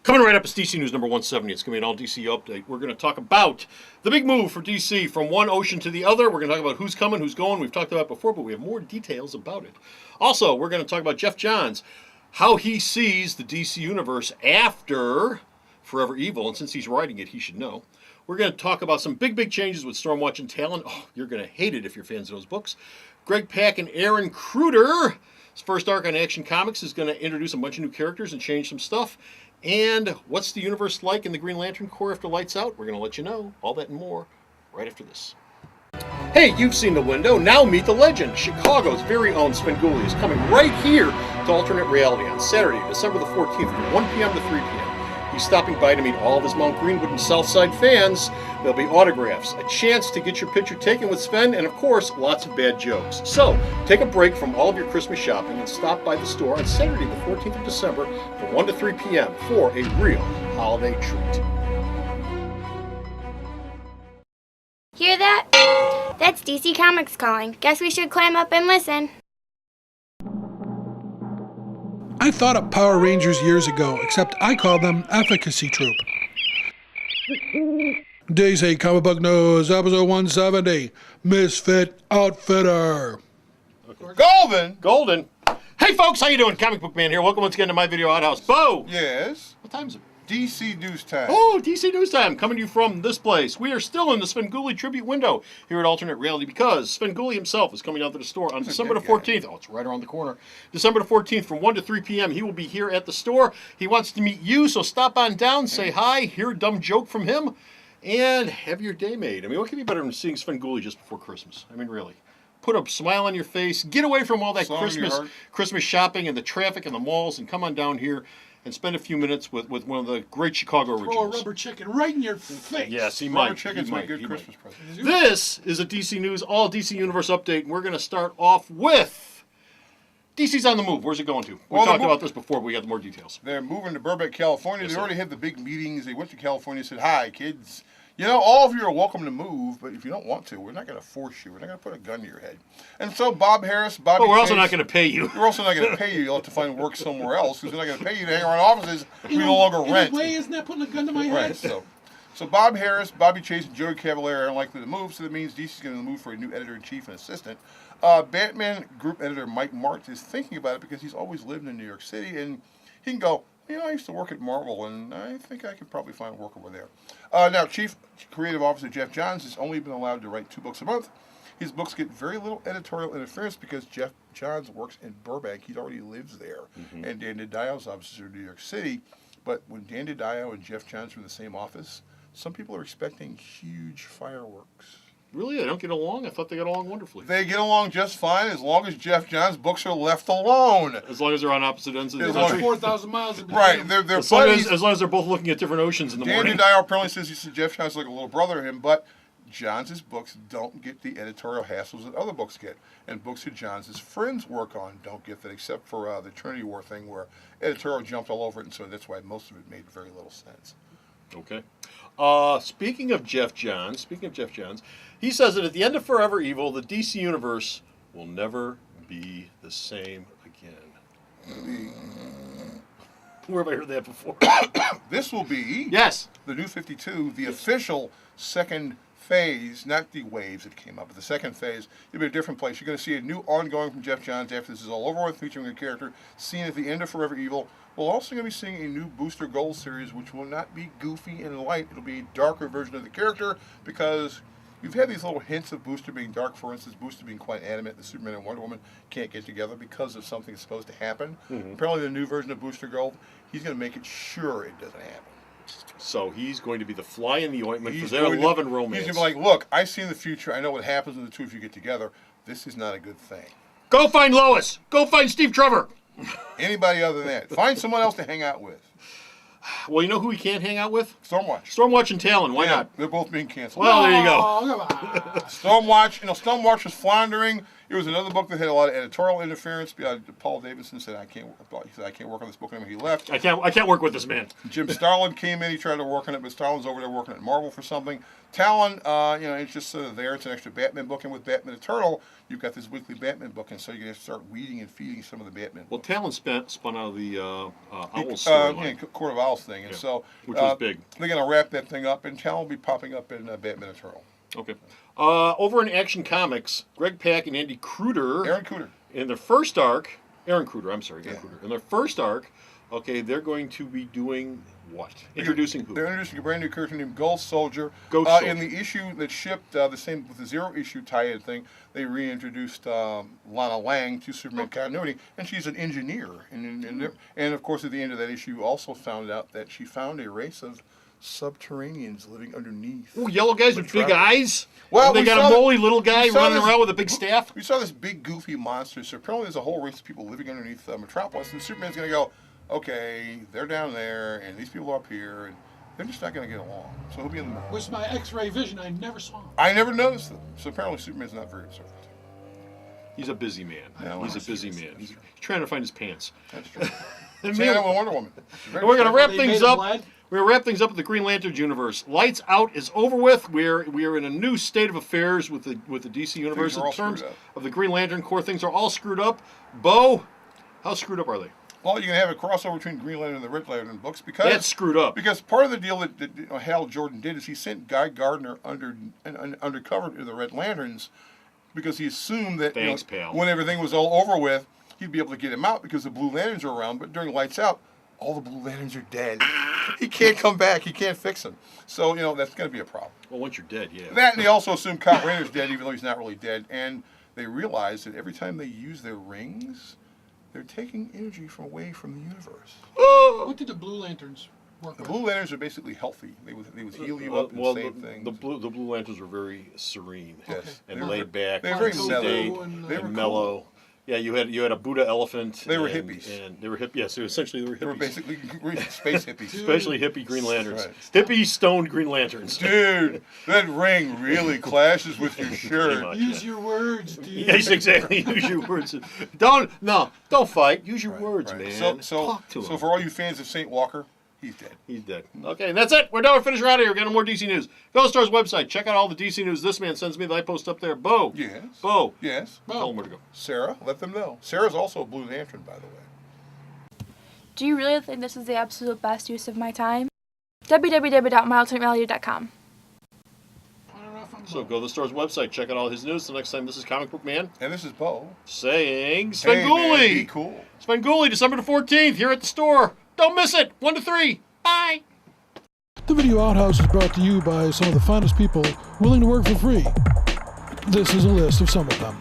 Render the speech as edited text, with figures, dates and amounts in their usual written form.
Coming right up is DC News number 170. It's going to be an all DC update. We're going to talk about the big move for DC from one ocean to the other. We're going to talk about who's coming, who's going. We've talked about it before, but we have more details about it. Also, we're going to talk about Geoff Johns, how he sees the DC universe after Forever Evil, and since he's writing it, he should know. We're going to talk about some big changes with Stormwatch and Talon. Oh, you're going to hate it if you're fans of those books. Greg Pak and Aaron Kruder, his first arc on Action Comics, is going to introduce a bunch of new characters and change some stuff. And what's the universe like in the Green Lantern Corps after Lights Out? We're going to let you know. All that and more right after this. Hey, you've seen The Window. Now meet the legend. Chicago's very own Svengoolie is coming right here to Alternate Reality on Saturday, December the 14th from 1 p.m. to 3 p.m. He's stopping by to meet all of his Mount Greenwood and Southside fans. There'll be autographs, a chance to get your picture taken with Sven, and of course, lots of bad jokes. So, take a break from all of your Christmas shopping and stop by the store on Saturday the 14th of December from 1 to 3 p.m. for a real holiday treat. Hear that? That's DC Comics calling. Guess we should climb up and listen. I thought of Power Rangers years ago, except I called them Efficacy Troop. DC Comic Book News, episode 170, Misfit Outfitter. Golden. Hey folks, how you doing? Comic Book Man here. Welcome once again to my video outhouse. Bo! Yes? What time is it? DC News Time. Oh, DC News Time, coming to you from this place. We are still in the Svengoolie tribute window here at Alternate Reality because Svengoolie himself is coming out to the store on December the 14th. Oh, it's right around the corner. December the 14th from 1 to 3 p.m. He will be here at the store. He wants to meet you, so stop on down, say hi, hear a dumb joke from him, and have your day made. I mean, what could be better than seeing Svengoolie just before Christmas? I mean, really. Put a smile on your face. Get away from all that Christmas shopping and the traffic and the malls and come on down here and spend a few minutes with one of the great Chicago originals. Throw a rubber chicken right in your face. Yes, he Rubber might. chicken's He my might. good He Christmas might. present. This is a DC News, all DC Universe update, and we're going to start off with DC's on the move. Where's it going to? We talked about this before, but we got more details. They're moving to Burbank, California. Yes, They sir. already had the big meetings. They went to California and said, hi, kids. You know, all of you are welcome to move, but if you don't want to, we're not going to force you. We're not going to put a gun to your head. And so Bob Harris, Bobby But we're also Chase- not going to pay you. We're also not going to pay you. You'll have to find work somewhere else because we're not going to pay you to hang around offices we no longer rent. In a way, isn't that putting a gun to my Right, head? so Bob Harris, Bobby Chase, and Joey Cavalier are unlikely to move, so that means DC's going to move for a new editor-in-chief and assistant. Batman group editor Mike Martz is thinking about it because he's always lived in New York City, and he can go, you know, I used to work at Marvel, and I think I could probably find work over there. Now, Chief Creative Officer Geoff Johns has only been allowed to write 2 books a month. His books get very little editorial interference because Geoff Johns works in Burbank. He already lives there. And Dan DiDio's offices are in New York City. But when Dan DiDio and Geoff Johns are in the same office, some people are expecting huge fireworks. Really? They don't get along? I thought they got along wonderfully. They get along just fine as long as Geoff Johns' books are left alone. As long as they're on opposite ends of the As long country. 4,000 miles in between. Right, they're As long buddies. as they're both looking at different oceans in the Dan morning. DiDio apparently says Geoff Johns is like a little brother to him, but Johns' books don't get the editorial hassles that other books get. And books that Johns' friends work on don't get that, except for the Trinity War thing where editorial jumped all over it, and so that's why most of it made very little sense. Okay. Speaking of Geoff Johns, he says that at the end of Forever Evil, the DC Universe will never be the same again. Where have I heard that before? This will be Yes. the New 52, the official second phase, not the waves that came up, but the second phase. It'll be a different place. You're going to see a new ongoing from Geoff Johns after this is all over with, featuring a character seen at the end of Forever Evil. We're also going to be seeing a new Booster Gold series, which will not be goofy and light. It'll be a darker version of the character because you've had these little hints of Booster being dark. For instance, Booster being quite adamant that Superman and Wonder Woman can't get together because of something that's supposed to happen. Apparently, the new version of Booster Gold, he's going to make it sure it doesn't happen. So he's going to be the fly in the ointment for He's their going to- love and romance. He's going to be like, look, I see in the future. I know what happens when the two of you get together. This is not a good thing. Go find Lois. Go find Steve Trevor. Anybody other than that. Find someone else to hang out with. Well, you know who he can't hang out with? Stormwatch. Stormwatch and Talon. Why Yeah, not? they're both being canceled. Well, there you go. Oh, come on. Stormwatch, Stormwatch was floundering. It was another book that had a lot of editorial interference. Paul Davidson said, I can't work on this book anymore. He left. I can't work with this man. Jim Starlin came in. He tried to work on it, but Starlin's over there working at Marvel for something. Talon, it's just sort of there. It's an extra Batman book, and with Batman Eternal, you've got this weekly Batman book, and so you're going to start weeding and feeding some of the Batman. Well, books. Talon spun out of the Owls storyline, Court of Owls thing, and so which was big. They're going to wrap that thing up, and Talon will be popping up in Batman Eternal. Okay. Over in Action Comics, Greg Pak and Andy Cruder. Aaron Cooter. In their first arc, Aaron Cruder, I'm sorry, Aaron Yeah. Cruder. In their first arc, okay, they're going to be doing what? Introducing who? They're introducing a brand new character named Ghost Soldier. Ghost Soldier. In the issue that shipped, the same with the zero-issue tie-in thing, they reintroduced Lana Lang to Superman continuity, and she's an engineer. And of course, at the end of that issue, you also found out that she found a race of subterraneans living underneath. Ooh, yellow guys with big eyes? Well, And they we got saw a the- moly little guy we saw running this- around with a big staff? We saw this big, goofy monster, so apparently there's a whole race of people living underneath Metropolis, and Superman's going to go, okay, they're down there, and these people are up here, and they're just not going to get along. So he'll be in the middle. With my X-ray vision, I never saw him. I never noticed them. So apparently Superman's not very observant. He's a busy man. No, He's a that's busy true. man. He's trying to find his pants. That's true. And Same with Wonder Woman. we're going to wrap They things made him up. lad? We're going to wrap things up with the Green Lantern universe. Lights Out is over with. We are in a new state of affairs with the DC universe Things are all in terms screwed up. of the Green Lantern Corps. Things are all screwed up. Bo, how screwed up are they? Well, you're going to have a crossover between Green Lantern and the Red Lantern books because That's screwed up. Because part of the deal that Hal Jordan did is he sent Guy Gardner undercover to the Red Lanterns because he assumed that Thanks, pal. when everything was all over with, he'd be able to get him out because the Blue Lanterns are around. But during Lights Out, all the Blue Lanterns are dead. He can't come back. He can't fix them. So, that's going to be a problem. Well, once you're dead, yeah. That, and they also assume Kyle Rayner's dead, even though he's not really dead. And they realize that every time they use their rings, they're taking energy away from the universe. What did the Blue Lanterns work The with? Blue Lanterns are basically healthy. They would heal you up and save things. the Blue Lanterns were very serene Yes. and They were- laid back, they were very and mellow. sedate, And, They were and mellow. Yeah, you had a Buddha elephant. They were and- hippies. and they were hippies. Yeah, so essentially they were hippies. They were basically space hippies. Especially hippie Green Lanterns. Right. Hippie stoned Green Lanterns. Dude, that ring really clashes with your Pretty shirt. much, Use yeah. your words, dude. Yes, exactly. Use your words. Don't fight. Use your words, Right. man. So Talk to him. for all you fans of St. Walker, he's dead. He's dead. Okay, and that's it. We're done. We're finished around here. We're getting more DC news. Go to Star's website. Check out all the DC news this man sends me that I post up there. Bo. Yes. Bo. Yes. Tell him where to go. Sarah, let them know. Sarah's also a Blue Lantern, by the way. Do you really think this is the absolute best use of my time? www.myalternatereality.com. So go to the Star's website. Check out all his news. The next time, this is Comic Book Man And this is Bo. saying Hey, man, be Svengoolie. cool. Svengoolie, December the 14th, here at the store. Don't miss it. 1 to 3. Bye. The Video Outhouse is brought to you by some of the finest people willing to work for free. This is a list of some of them.